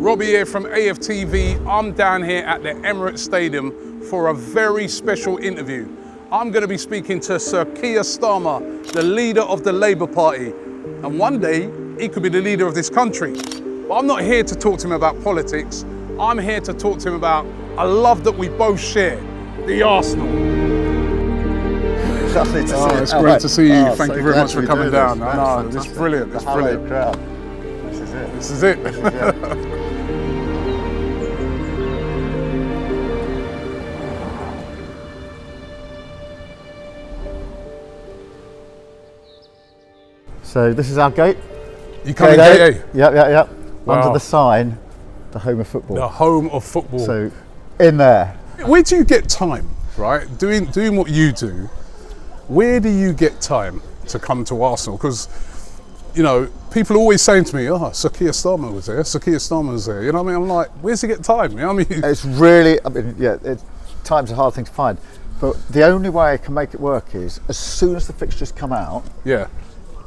Robbie here from AFTV. I'm down here at the Emirates Stadium for a very special interview. I'm going to be speaking to Sir Keir Starmer, the leader of the Labour Party. And one day, he could be the leader of this country. But I'm not here to talk to him about politics. I'm here to talk to him about a love that we both share, the Arsenal. It's great to see you. Thank you very much for coming down. It's brilliant. It's brilliant. Crowd. This is it. This is it. So this is our gate. You come in gate A? Yep. Wow. Under the sign, the home of football. The home of football. So in there. Where do you get time, right? Doing what you do, where do you get time to come to Arsenal? Because, you know, people are always saying to me, oh, Sir Keir Starmer was there, Sir Keir Starmer was there. You know what I mean? I'm like, where's he get time? You know what I mean? It's really, time's a hard thing to find. But the only way I can make it work is as soon as the fixtures come out,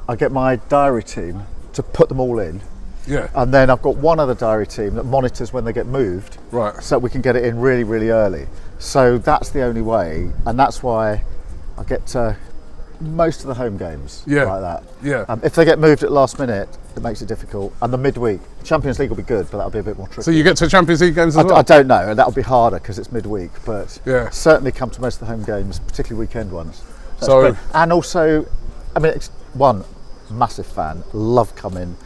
I get my diary team to put them all in. Yeah. And then I've got one other diary team that monitors when they get moved. Right. So we can get it in really, really early. So that's the only way. And that's why I get to most of the home games like that. Yeah. If they get moved at last minute, it makes it difficult. And the midweek, Champions League will be good, but that'll be a bit more tricky. So you get to Champions League games as well? I don't know, and that'll be harder because it's midweek. But certainly come to most of the home games, particularly weekend ones. And also, I mean, it's one, massive fan, love coming.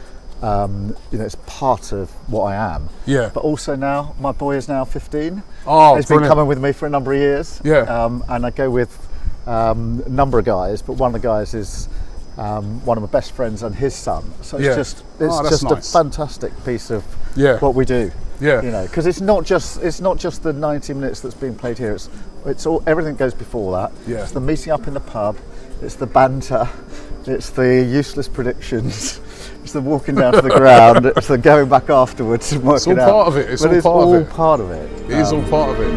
It's part of what I am. Yeah. But also now, my boy is now 15. Oh, he's been coming with me for a number of years. Yeah. And I go with a number of guys, but one of the guys is one of my best friends and his son. So it's just nice. a fantastic piece of what we do. Yeah. You know, because it's not just the 90 minutes that's being played here. It's all everything that goes before that. Yeah. It's the meeting up in the pub. It's the banter. It's the useless predictions. It's the walking down to the ground. It's the going back afterwards and working out. It's all part of it. It's all part of it. It is all part of it.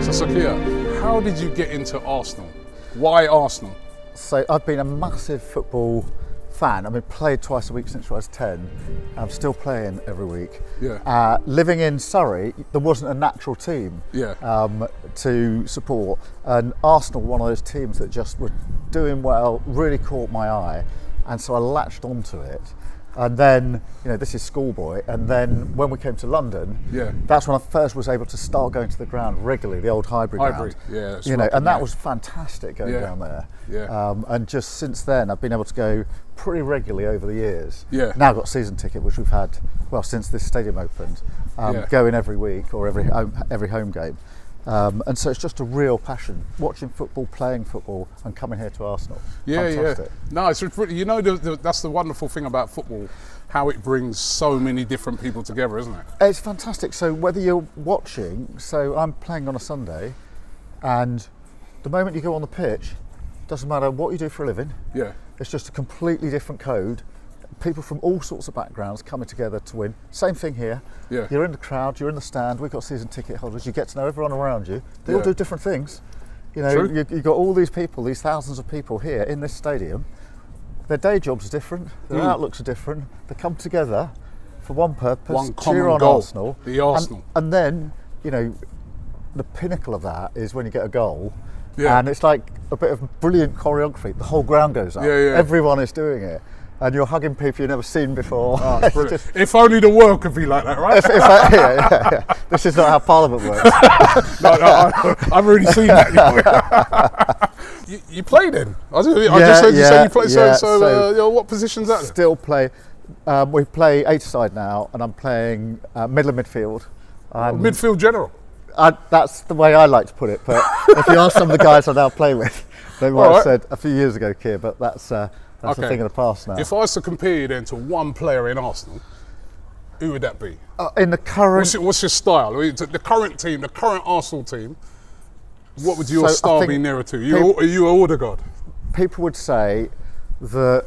So, Sir Keir, how did you get into Arsenal? Why Arsenal? So I've been a massive football fan. I've been played twice a week since I was 10. I'm still playing every week. Yeah. Living in Surrey, there wasn't a natural team to support, and Arsenal were one of those teams that just were doing well, really caught my eye, and so I latched onto it. And then, this is schoolboy, and then when we came to London, that's when I first was able to start going to the ground regularly, the old Highbury ground. And that was fantastic going down there. Yeah. And just since then, I've been able to go pretty regularly over the years. Yeah. Now I've got a season ticket, which we've had, since this stadium opened, going every week or every home game. And so it's just a real passion, watching football, playing football, and coming here to Arsenal. Fantastic. No, it's really, that's the wonderful thing about football, how it brings so many different people together, isn't it? It's fantastic. So whether you're watching, so I'm playing on a Sunday, and the moment you go on the pitch, doesn't matter what you do for a living. Yeah. It's just a completely different code. People from all sorts of backgrounds coming together to win. Same thing here. Yeah. You're in the crowd, you're in the stand, we've got season ticket holders, you get to know everyone around you. They all do different things. You've got all these people, these thousands of people here in this stadium. Their day jobs are different, their outlooks are different. They come together for one purpose, one cheer on goal, Arsenal. The Arsenal. And then, the pinnacle of that is when you get a goal. Yeah. And it's like a bit of brilliant choreography. The whole ground goes up. Yeah. Everyone is doing it. And you're hugging people you've never seen before. Oh, it's brilliant. If only the world could be like that, right? Yeah. This is not how Parliament works. No, I've already seen that. You play then? I just heard you say you play. So what position's that? Still play. We play 8-a-side now, and I'm playing middle of midfield. Midfield general. That's the way I like to put it. But if you ask some of the guys I now play with, they might have said a few years ago, Keir, but that's a thing of the past now. If I was to compare you then to one player in Arsenal, who would that be? In the current... What's your style? The current team, the current Arsenal team, what would your style be nearer to? Are you an Odegaard? People would say that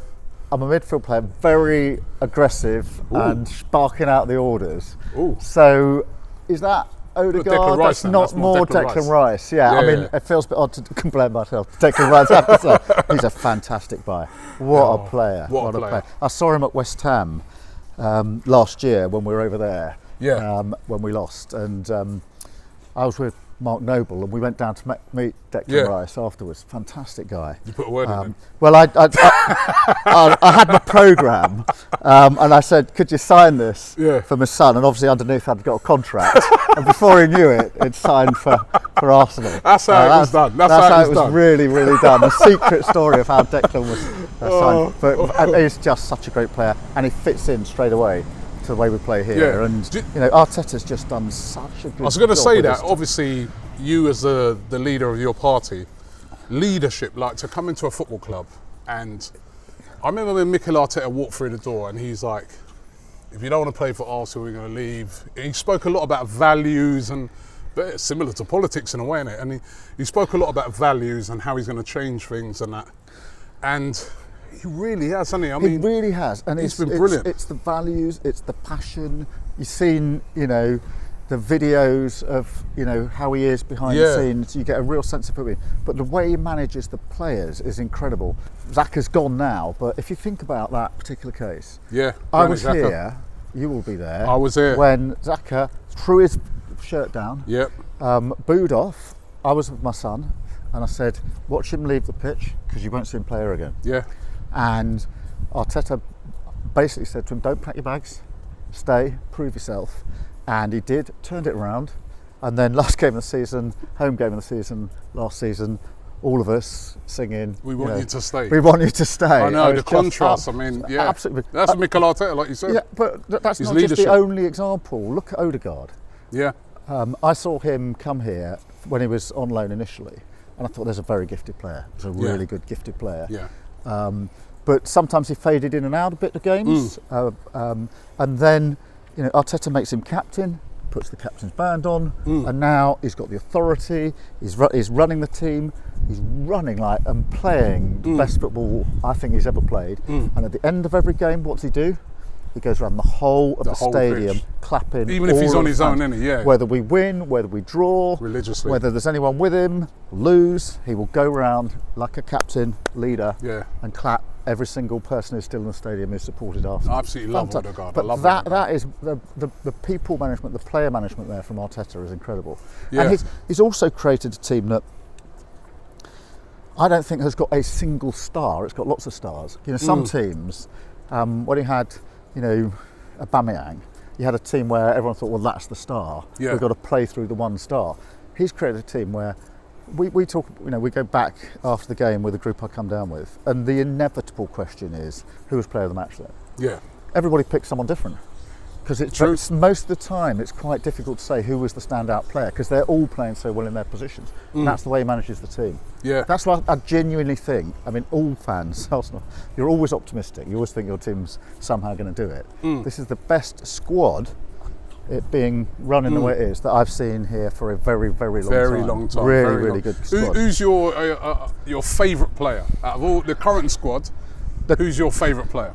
I'm a midfield player, very aggressive and sparking out the orders. Ooh. So is that Odegaard, Rice, that's not more Declan Rice. Yeah, Yeah, I mean, yeah. it feels a bit odd to complain about myself. Declan Rice, I have to say. He's a fantastic buy. What a player. What a player. I saw him at West Ham last year when we were over there, when we lost. And I was with Mark Noble and we went down to meet Declan Rice afterwards. Fantastic guy. You put a word in him? Well, I had my programme and I said, could you sign this for my son? And obviously underneath I'd got a contract. And before he knew it, he'd signed for Arsenal. That's how it was done. That's how it was really, really done. The secret story of how Declan was signed. But he's just such a great player and he fits in straight away to the way we play here. And Arteta's just done such a good job. I was going to say that, obviously, you as the leader of your party, leadership, like to come into a football club, and I remember when Mikel Arteta walked through the door and he's like, if you don't want to play for Arsenal, we're going to leave. He spoke a lot about values, and but it's similar to politics in a way, innit? And he spoke a lot about values and how he's going to change things and that. And he really has, hasn't he? I mean, he really has, and it's been brilliant. It's the values, it's the passion. You've seen, the videos of, how he is behind the scenes. You get a real sense of him. But the way he manages the players is incredible. Xhaka's gone now, but if you think about that particular case, I was here. You will be there. I was here when Xhaka threw his shirt down. Booed off. I was with my son, and I said, "Watch him leave the pitch because you won't see him play her again." And Arteta basically said to him, don't pack your bags, stay, prove yourself. And he did, turned it around. And then last game of the season, home game of the season, last season, all of us singing, we want you to stay. We want you to stay. I know, the contrast, absolutely. That's Mikel Arteta, like you said. Yeah, but that's not just the only example. Look at Odegaard. I saw him come here when he was on loan initially, and I thought there's a very gifted player. He's a really good gifted player. But sometimes he faded in and out a bit of games, and then Arteta makes him captain, puts the captain's band on, and now he's got the authority. He's running the team. He's running and playing the best football I think he's ever played. And at the end of every game, what's he do? He goes around the whole of the stadium, clapping. Even if he's on his own, isn't he? Whether we win, whether we draw, religiously, whether there's anyone with him, lose, he will go around like a captain, leader, and clap every single person who's still in the stadium who's supported Arsenal. I absolutely love Odegaard. But that is the people management, the player management there from Arteta is incredible. And he's also created a team that I don't think has got a single star. It's got lots of stars. Some teams, when he had Aubameyang, you had a team where everyone thought, well, that's the star. We've got to play through the one star. He's created a team where we talk, we go back after the game with the group I come down with, and the inevitable question is, who was player of the match then? Everybody picks someone different. Because it's most of the time it's quite difficult to say who was the standout player because they're all playing so well in their positions. And that's the way he manages the team. That's why I genuinely think, all fans, Arsenal, you're always optimistic. You always think your team's somehow going to do it. This is the best squad, it being run in the way it is, that I've seen here for a very, very long time. Really good squad. Who's your favourite player? Out of all the current squad, who's your favourite player?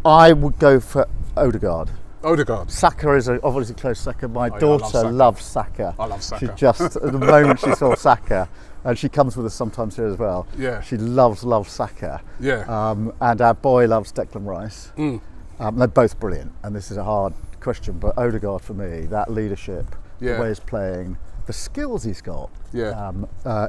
I would go for Odegaard. Saka is obviously close second. My daughter loves Saka. I love Saka. She just, at the moment she saw Saka, and she comes with us sometimes here as well. She loves Saka. And our boy loves Declan Rice. They're both brilliant, and this is a hard question, but Odegaard for me, that leadership, the way he's playing, the skills he's got,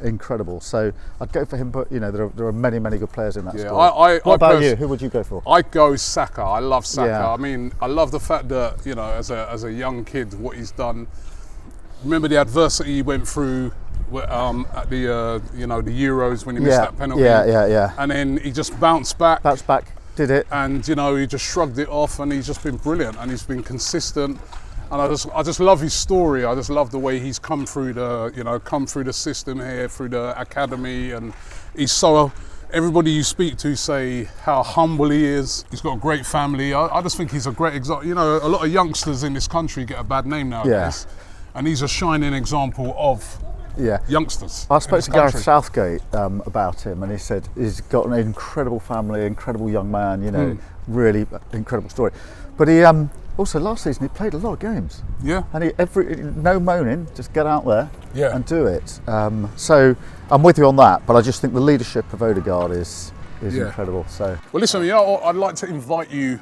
incredible. So I'd go for him, but there are many good players in that squad. What about you? Who would you go for? I go Saka. I love Saka. I love the fact that as a young kid, what he's done. Remember the adversity he went through at the the Euros when he missed that penalty. And then he just bounced back. Did it, and he just shrugged it off, and he's just been brilliant, and he's been consistent. And I just love his story. I just love the way he's come through the system here, through the academy, and he's so. Everybody you speak to say how humble he is. He's got a great family. I just think he's a great example. A lot of youngsters in this country get a bad name nowadays, and he's a shining example of youngsters. I spoke to Gareth Southgate about him, and he said he's got an incredible family, incredible young man. Really incredible story. But Also, last season he played a lot of games. Yeah. And no moaning, just get out there and do it. So I'm with you on that, but I just think the leadership of Odegaard is incredible. So. Well, listen, I'd like to invite you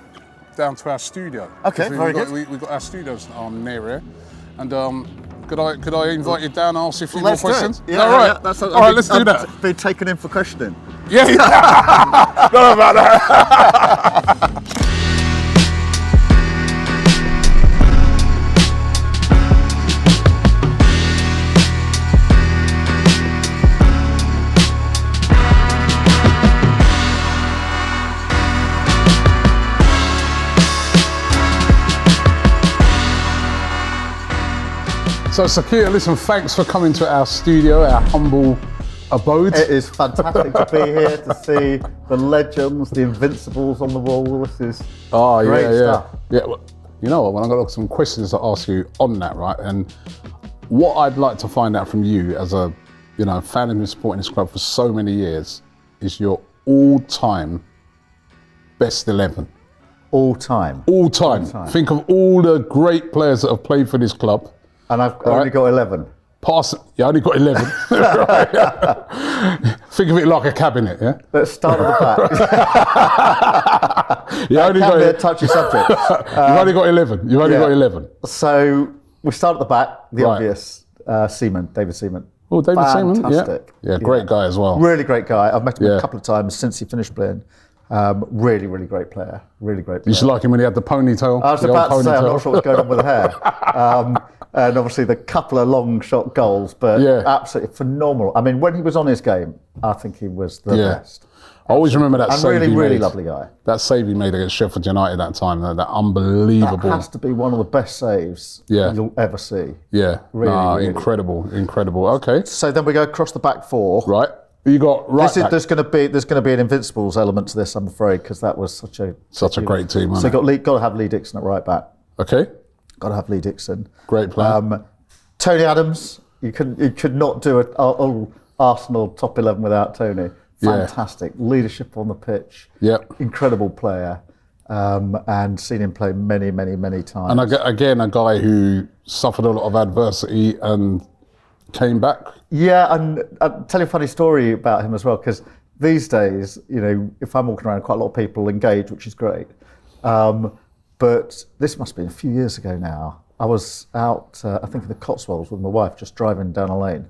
down to our studio. Okay, very good. We've got our studios near here, and could I invite you down and ask you a few more questions? Yeah, all right. Yeah, all right, let's do that. Been taken in for questioning. Yeah. Not about that. So Keir, listen, thanks for coming to our studio, our humble abode. It is fantastic to be here to see the legends, the invincibles on the wall. This is great stuff. Yeah, well, you know what, I've got some questions to ask you on that, right? And what I'd like to find out from you as a fan and been supporting this club for so many years is your all-time best 11. All time. Think of all the great players that have played for this club. And I've only got 11. You only got 11. Right. Think of it like a cabinet, yeah? Let's start at the back. You only got a touchy subject. You've only got 11. You've only got 11. So we start at the back, the obvious, David Seaman. Oh, David Seaman, fantastic. Yeah, great guy as well. Really great guy. I've met him a couple of times since he finished playing. Really, really great player. Really great player. You should like him when he had the ponytail. I was about to say, I'm not sure what's going on with the hair. And obviously the couple of long shot goals, but absolutely phenomenal. I mean, when he was on his game, I think he was the best. I always remember that save he made. Really lovely guy. That save he made against Sheffield United that time, that unbelievable. That has to be one of the best saves you'll ever see. Yeah, really. Incredible. Okay. So then we go across the back four. Right. You got right back. There's going to be an Invincibles element to this, I'm afraid, because that was such a great team. So got to have Lee Dixon at right back. Okay. Got to have Lee Dixon. Great player. Tony Adams. You could not do an Arsenal top 11 without Tony. Fantastic leadership on the pitch. Yep. Incredible player. And seen him play many, many, many times. And again, a guy who suffered a lot of adversity and came back. Yeah, and I'll tell you a funny story about him as well, because these days, if I'm walking around, quite a lot of people engage, which is great. But this must be a few years ago now. I was out, I think in the Cotswolds with my wife, just driving down a lane,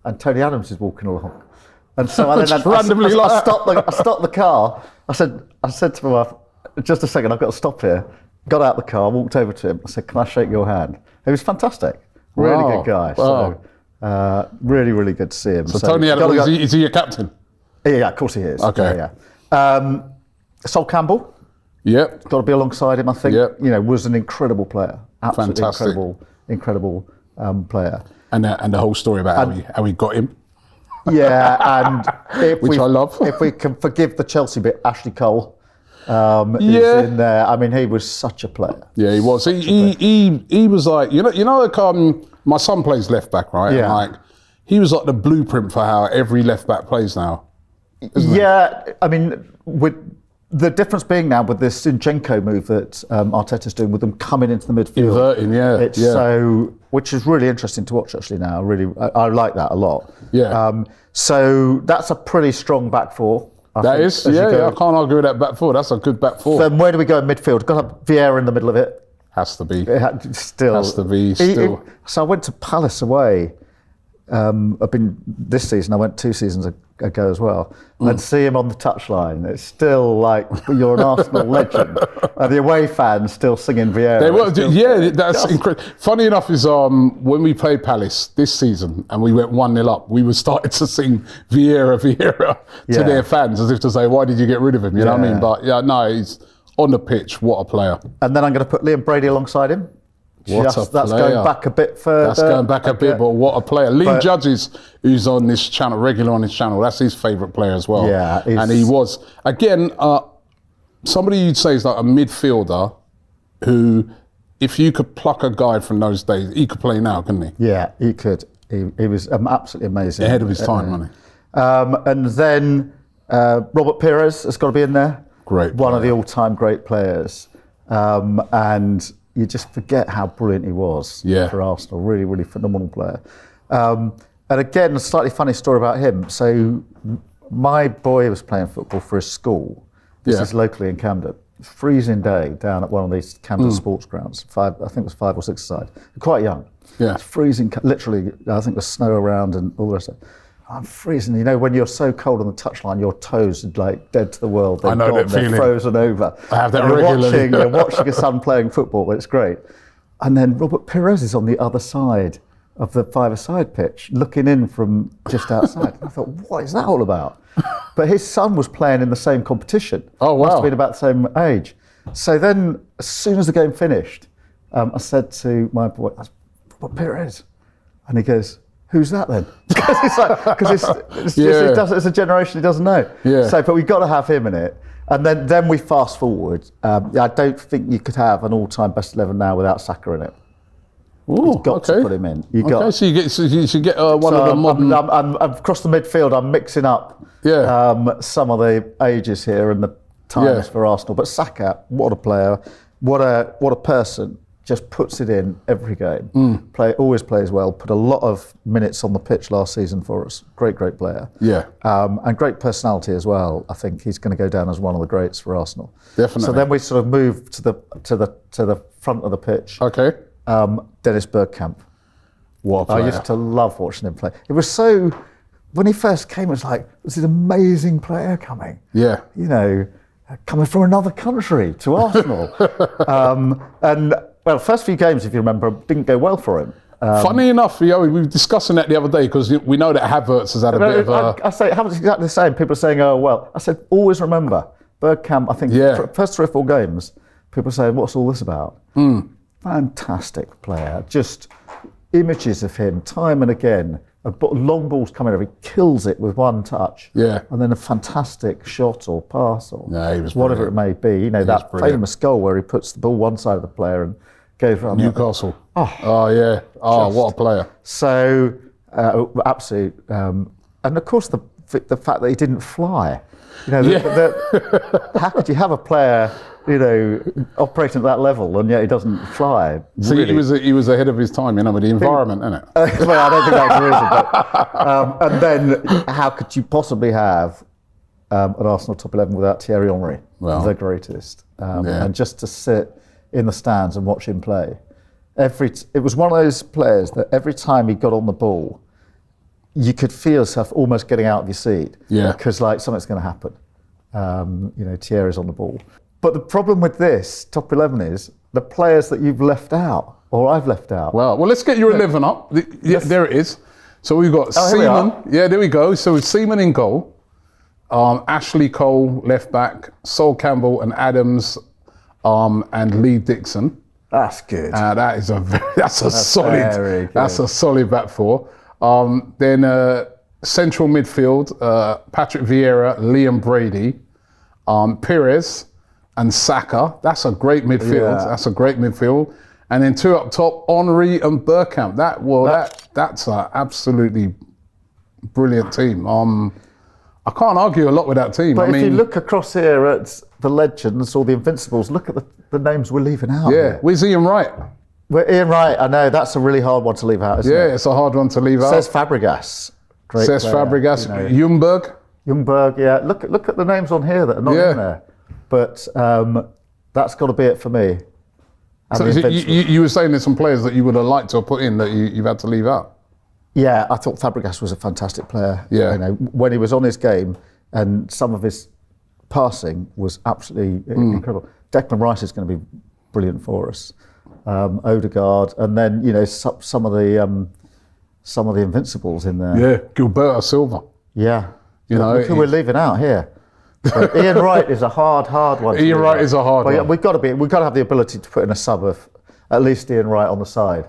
and Tony Adams is walking along. And so I stopped the car. I said to my wife, just a second, I've got to stop here. Got out the car, walked over to him. I said, can I shake your hand? He was fantastic. Really good guy. Wow. So really, really good to see him. So Tony Adams, is he your captain? Yeah, of course he is. Okay. Yeah. Sol Campbell. Yep. Got to be alongside him, I think. Yep. Was an incredible player. Absolutely fantastic. Incredible player. And the whole story about how he got him. Yeah, and which I love. If we can forgive the Chelsea bit, Ashley Cole is in there. I mean, he was such a player. Yeah, he was. He was like, like my son plays left back, right? Yeah. And he was like the blueprint for how every left back plays now. Yeah, I mean, with the difference being now with this Zinchenko move that Arteta's doing, with them coming into the midfield. Inverting, so, which is really interesting to watch actually now. Really, I like that a lot. Yeah. So that's a pretty strong back four. I think, I can't argue with that back four. That's a good back four. Then where do we go in midfield? Got to have Vieira in the middle of it. Has to be. Still. So I went to Palace away. I've been this season. I went 2 seasons ago as well, and see him on the touchline. It's still like you're an Arsenal legend, and the away fans still singing Vieira. They were, that's incredible. Funny enough is when we played Palace this season and we went 1-0 up, we were starting to sing Vieira to their fans as if to say, why did you get rid of him? You know what I mean? But he's on the pitch. What a player! And then I'm going to put Liam Brady alongside him. That's going back a bit further. That's going back a bit, but what a player. Lee Judges, who's on this channel, regular on this channel, that's his favourite player as well. Yeah. And he was, again, somebody you'd say is like a midfielder who, if you could pluck a guy from those days, he could play now, couldn't he? Yeah, he could. He was absolutely amazing. Ahead of his time, wasn't he? And then Robert Pires has got to be in there. Great player. One of the all-time great players. And you just forget how brilliant he was for Arsenal. Really, really phenomenal player. And again, a slightly funny story about him. So my boy was playing football for his school. This is locally in Camden. Freezing day down at one of these Camden sports grounds. I think it was 5 or 6 aside. Quite young. Yeah. It's freezing, literally, I think there's snow around and all the rest of it. I'm freezing. You know, when you're so cold on the touchline, your toes are like dead to the world. I know that feeling. They're frozen over. I have that regularly. You're watching a son playing football, it's great. And then Robert Pires is on the other side of the 5-a-side pitch, looking in from just outside. And I thought, what is that all about? But his son was playing in the same competition. Oh, wow. Must have been about the same age. So then, as soon as the game finished, I said to my boy, Robert Pires. And he goes, who's that then? Because it's a generation he doesn't know. Yeah. So, but we've got to have him in it. And then we fast forward. I don't think you could have an all-time best 11 now without Saka in it. Ooh, You've got to put him in. So you should get one of the modern. I'm across the midfield. I'm mixing up some of the ages here and the times for Arsenal. But Saka, what a player! What a person! Just puts it in every game. Always plays well. Put a lot of minutes on the pitch last season for us. Great player. Yeah. And great personality as well. I think he's going to go down as one of the greats for Arsenal. Definitely. So then we sort of move to the front of the pitch. Okay. Dennis Bergkamp. What a player. I used to love watching him play. It was so, when he first came, it was like, this is an amazing player coming. Yeah. You know, coming from another country to Arsenal. And, well, first few games, if you remember, didn't go well for him. Funny enough, we were discussing that the other day because we know that Havertz has had a bit of a... I say, Havertz is exactly the same. People are saying, oh, well. I said, always remember, Bergkamp, I think, first 3 or 4 games, people are saying, what's all this about? Fantastic player. Just images of him, time and again. Long balls coming over, he kills it with one touch. Yeah. And then a fantastic shot or pass or whatever it may be. You know, that famous goal where he puts the ball one side of the player and goes around Newcastle. Oh yeah. Oh, what a player. So, absolute. And of course, the fact that he didn't fly. You know, how could you have a player, you know, operating at that level and yet he doesn't fly? So really. He was ahead of his time, you know, with the environment, isn't it? Well, I don't think that's the reason. But, and then, how could you possibly have an Arsenal top 11 without Thierry Henry, the greatest? And just to sit in the stands and watch him play. It was one of those players that every time he got on the ball, you could feel yourself almost getting out of your seat. Yeah. Because like something's going to happen. You know, Thierry's on the ball. But the problem with this top 11 is the players that you've left out, or I've left out. Well, let's get your 11 up. There it is. So we've got Seaman. Yeah, there we go. So it's Seaman in goal. Ashley Cole, left back. Sol Campbell and Adams, and Lee Dixon. That's good. That's a solid back four. Then central midfield, Patrick Vieira, Liam Brady, Pires and Saka. That's a great midfield. And then 2 up top, Henry and Bergkamp. That's an absolutely brilliant team. I can't argue a lot with that team. But if you look across here at the legends or the Invincibles, look at the names we're leaving out. Yeah, here. Where's Ian Wright? Ian Wright, I know, that's a really hard one to leave out, isn't it? Yeah, it's a hard one to leave out. Says Fabregas. Great player, Fabregas. You know. Ljungberg, yeah. Look at the names on here that are not in there. But that's got to be it for me. So you were saying there's some players that you would have liked to have put in that you've had to leave out? Yeah, I thought Fabregas was a fantastic player. Yeah. You know, when he was on his game and some of his passing was absolutely incredible. Declan Rice is going to be brilliant for us. Odegaard, and then you know some of the Invincibles in there. Yeah, Gilberto Silva. Yeah, you know look who we're leaving out here. But Ian Wright is a hard one. Ian Wright is a hard one. We've got to have the ability to put in a sub of at least Ian Wright on the side.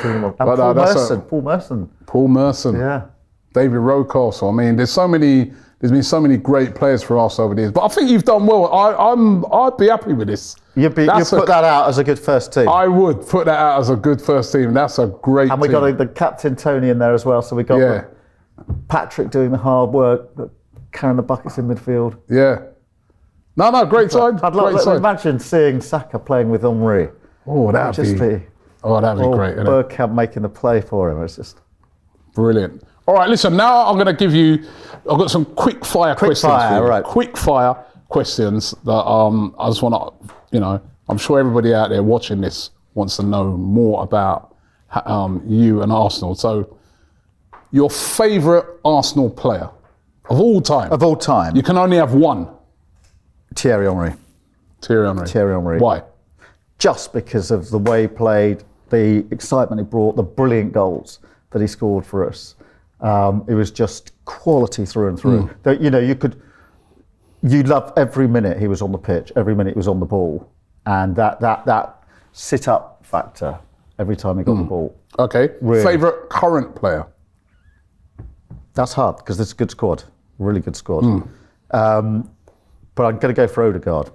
And Paul Merson. Yeah. David Rocos. I mean, there's been so many great players for us over the years. But I think you've done well. I'd be happy with this. You'd put that out as a good first team. I would put that out as a good first team. That's a great team. And we got the captain Tony in there as well. So we got Patrick doing the hard work, carrying the buckets in midfield. Yeah. No, great side. I'd love to imagine seeing Saka playing with Henry. Oh, that'd be great. Bergkamp making the play for him. It's just brilliant. All right, listen, now I'm going to give you, I've got some quick fire questions for you. Right. Quick fire questions that I just want to, I'm sure everybody out there watching this wants to know more about you and Arsenal. So, your favourite Arsenal player of all time? Of all time. You can only have one. Thierry Henry. Thierry Henry. Why? Just because of the way he played, the excitement he brought, the brilliant goals that he scored for us. It was just quality through and through. You love every minute he was on the pitch, every minute he was on the ball, and that sit-up factor every time he got the ball. Okay. Really. Favourite current player? That's hard because it's a good squad, really good squad. But I'm going to go for Odegaard.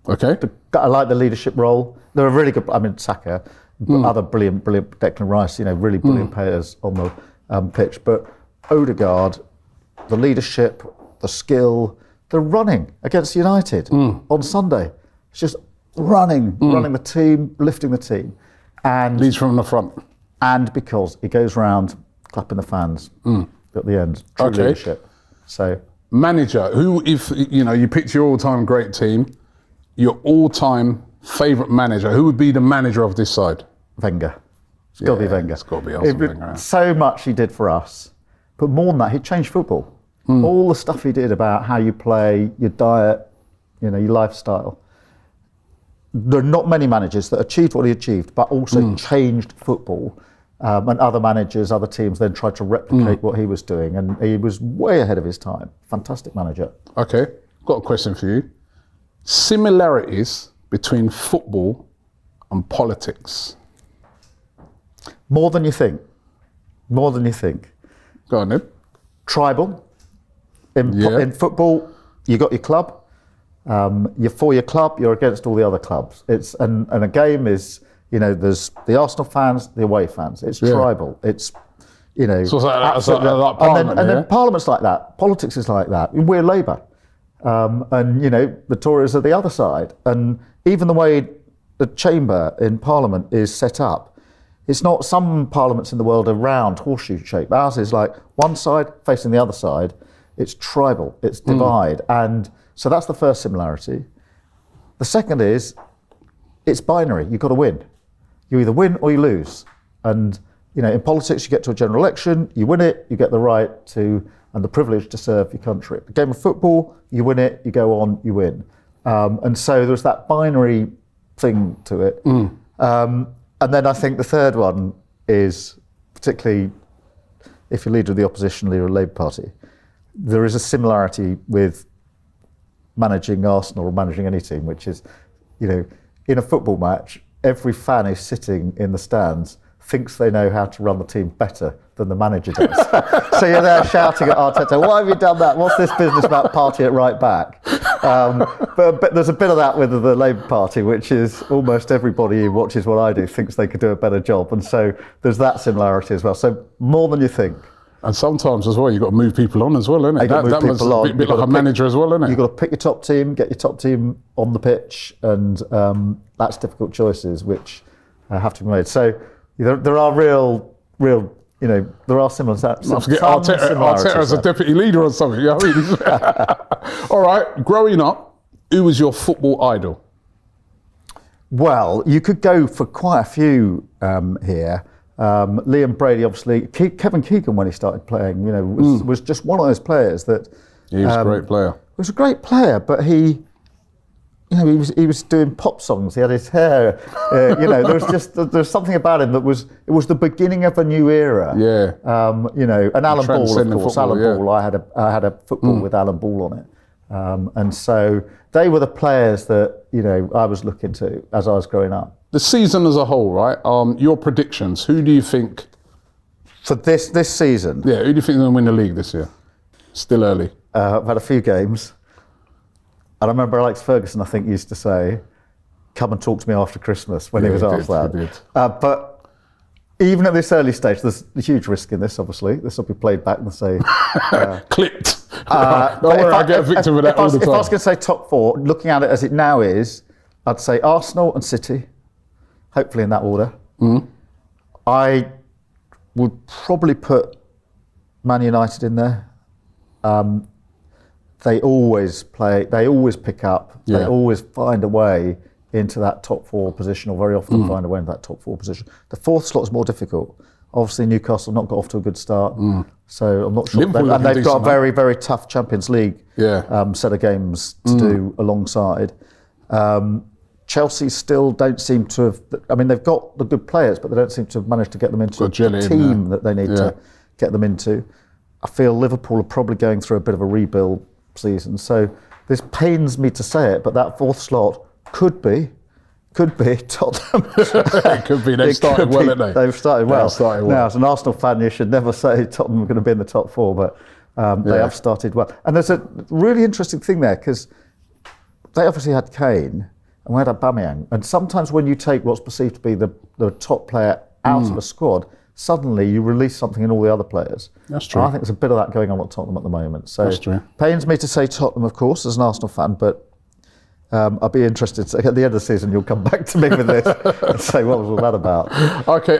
Okay. I like the leadership role. They're a really good. Saka, other brilliant Declan Rice. Really brilliant players on the pitch. But Odegaard, the leadership, the skill, the running against United on Sunday. It's just running the team, lifting the team, and leads from the front. And because he goes round clapping the fans at the end. True leadership. So manager, who if you picked your all-time great team, your all-time favourite manager, who would be the manager of this side? Wenger. It's got to be Wenger. It's got to be Arsene Wenger. So much he did for us, but more than that, he changed football. All the stuff he did about how you play, your diet, your lifestyle. There are not many managers that achieved what he achieved, but also changed football. And other managers, other teams then tried to replicate what he was doing, and he was way ahead of his time. Fantastic manager. Okay, got a question for you. Similarities between football and politics? More than you think. More than you think. Go on then. Tribal. In football, you got your club. You're for your club. You're against all the other clubs. And a game is, there's the Arsenal fans, the away fans. It's tribal. It's, So it's like Parliament, and then Parliament's like that. Politics is like that. We're Labour. And the Tories are the other side. And even the way the chamber in Parliament is set up, it's not, some parliaments in the world are round, horseshoe shaped. Ours is like one side facing the other side. It's tribal, it's divide. And so that's the first similarity. The second is, it's binary, you've got to win. You either win or you lose. And in politics, you get to a general election, you win it, you get the right to and the privilege to serve your country. The game of football, you win it, you go on, you win. And so there's that binary thing to it. And then I think the third one is, particularly if you're leader of the opposition, leader of the Labour Party, there is a similarity with managing Arsenal or managing any team, which is, in a football match, every fan who's sitting in the stands thinks they know how to run the team better than the manager does. So you're there shouting at Arteta, why have you done that? What's this business about party at right back? But there's a bit of that with the Labour Party, which is almost everybody who watches what I do thinks they could do a better job. And so there's that similarity as well. So more than you think. And sometimes as well, you've got to move people on as well, isn't it? That was a bit like a manager as well, isn't it? You've got to pick your top team, get your top team on the pitch, and that's difficult choices which have to be made. So there are real, there are similar similarities. Arteta as a deputy leader or something, you know what I mean? All right, growing up, who was your football idol? Well, you could go for quite a few here. Liam Brady, obviously. Kevin Keegan, when he started playing, was just one of those players that... He was a great player. He was a great player, but he was doing pop songs. He had his hair, there's something about him that was the beginning of a new era. Yeah. And Alan Ball, of course. Ball. I had a football with Alan Ball on it, and so they were the players that I was looking to as I was growing up. The season as a whole, right? Your predictions. Who do you think for this season? Yeah, who do you think is going to win the league this year? Still early. I've had a few games. And I remember Alex Ferguson, I think, used to say, "Come and talk to me after Christmas," when he was asked that. But even at this early stage, there's a huge risk in this, obviously. This will be played back and say... clipped. Don't worry, I get a victim of that all the time. If I was going to say top 4, looking at it as it now is, I'd say Arsenal and City, hopefully in that order. I would probably put Man United in there. They always pick up, they always find a way into that top 4 position, or very often find a way into that top 4 position. The 4th slot is more difficult. Obviously, Newcastle not got off to a good start, so I'm not sure. And they've got a very, very tough Champions League set of games to do alongside. Chelsea still don't seem to have... I mean, they've got the good players, but they don't seem to have managed to get them into the team that they need to get them into. I feel Liverpool are probably going through a bit of a rebuild season, so this pains me to say it, but that 4th slot could be Tottenham. It could be. They've started well, haven't they? They've started well. Now, as an Arsenal fan, you should never say Tottenham are going to be in the top 4, but they have started well. And there's a really interesting thing there, because they obviously had Kane and we had Aubameyang, and sometimes when you take what's perceived to be the top player out of a squad, suddenly you release something in all the other players. That's true. And I think there's a bit of that going on at Tottenham at the moment. So that's true. Pains me to say Tottenham, of course, as an Arsenal fan, but I'll be interested. At the end of the season, you'll come back to me with this and say, what was all that about? Okay,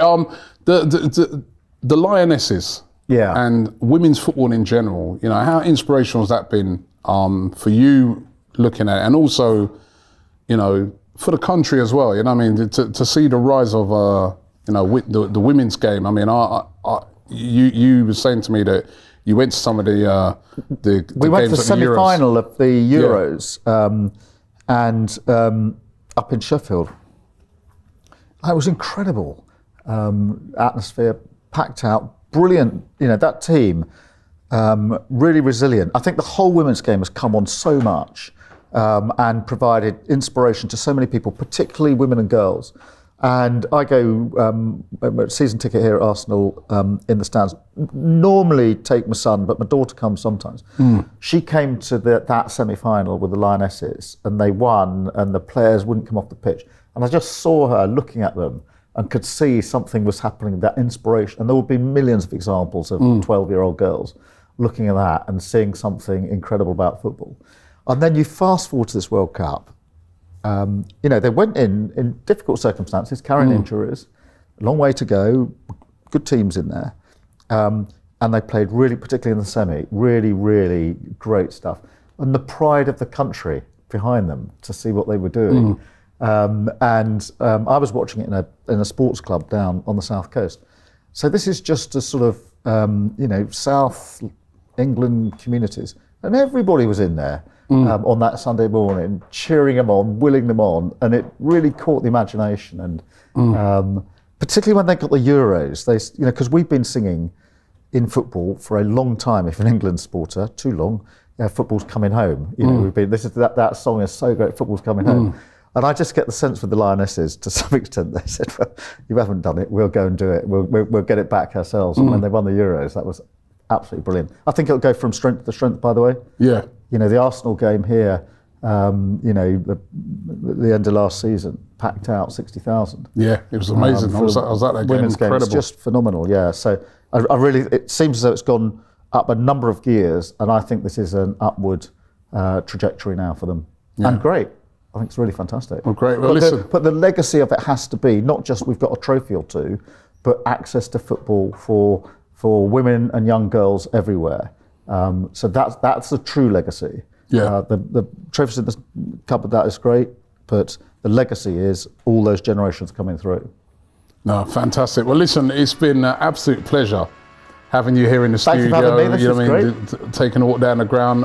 the Lionesses and women's football in general, you know, how inspirational has that been for you looking at it? And also, you know, for the country as well, you know what I mean? To see the rise of, you know, the women's game. I mean, you were saying to me that you went to some of the we went to the semi-final of the Euros. And up in Sheffield. It was incredible. Atmosphere, packed out, brilliant. You know, that team, really resilient. I think the whole women's game has come on so much and provided inspiration to so many people, particularly women and girls. And I go, season ticket here at Arsenal in the stands, normally take my son, but my daughter comes sometimes. She came to that semi-final with the Lionesses and they won and the players wouldn't come off the pitch. And I just saw her looking at them and could see something was happening, that inspiration. And there would be millions of examples of 12-year-old girls looking at that and seeing something incredible about football. And then you fast forward to this World Cup. You know, they went in difficult circumstances, carrying injuries, a long way to go, good teams in there. And they played really, particularly in the semi, really, really great stuff. And the pride of the country behind them to see what they were doing. I was watching it in a sports club down on the south coast. So this is just a sort of, you know, South England communities. And everybody was in there. On that Sunday morning, cheering them on, willing them on, and it really caught the imagination. And particularly when they got the Euros, they, you know, because we've been singing in football for a long time. If an England supporter, too long, football's coming home. You know, we've been. This is that song is so great. Football's coming home. And I just get the sense with the Lionesses, to some extent, they said, well, you haven't done it, we'll go and do it. We'll get it back ourselves. And when they won the Euros, that was absolutely brilliant. I think it'll go from strength to strength, by the way. Yeah. You know, the Arsenal game here, you know, the end of last season, packed out 60,000. Yeah, it was amazing. I was at that game, incredible. It's just phenomenal, yeah. So I really, it seems as though it's gone up a number of gears, and I think this is an upward trajectory now for them. Yeah. And great. I think it's really fantastic. Well, great. Well, but the legacy of it has to be not just we've got a trophy or two, but access to football for women and young girls everywhere. So that's the true legacy. Yeah. The trophies in the cupboard, that is great, but the legacy is all those generations coming through. No, fantastic. Well, listen, it's been an absolute pleasure having you here in the studio. Thanks for having me. This is great. Taking a walk down the ground.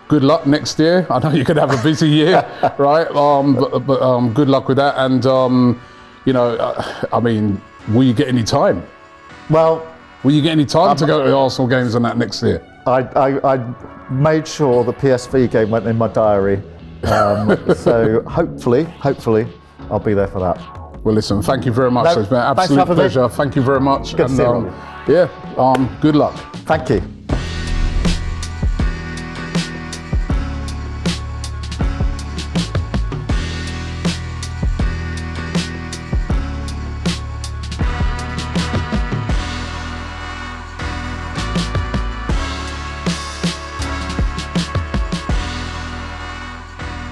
Good luck next year. I know you're going to have a busy year, right? But good luck with that. And, you know, I mean, will you get any time? Well, will you get any time to go to the Arsenal games and that next year? I made sure the PSV game went in my diary. So hopefully, I'll be there for that. Well, listen, thank you very much. It's been an absolute pleasure. Thank you very much. Good to see you, Robbie. Yeah, good luck. Thank you.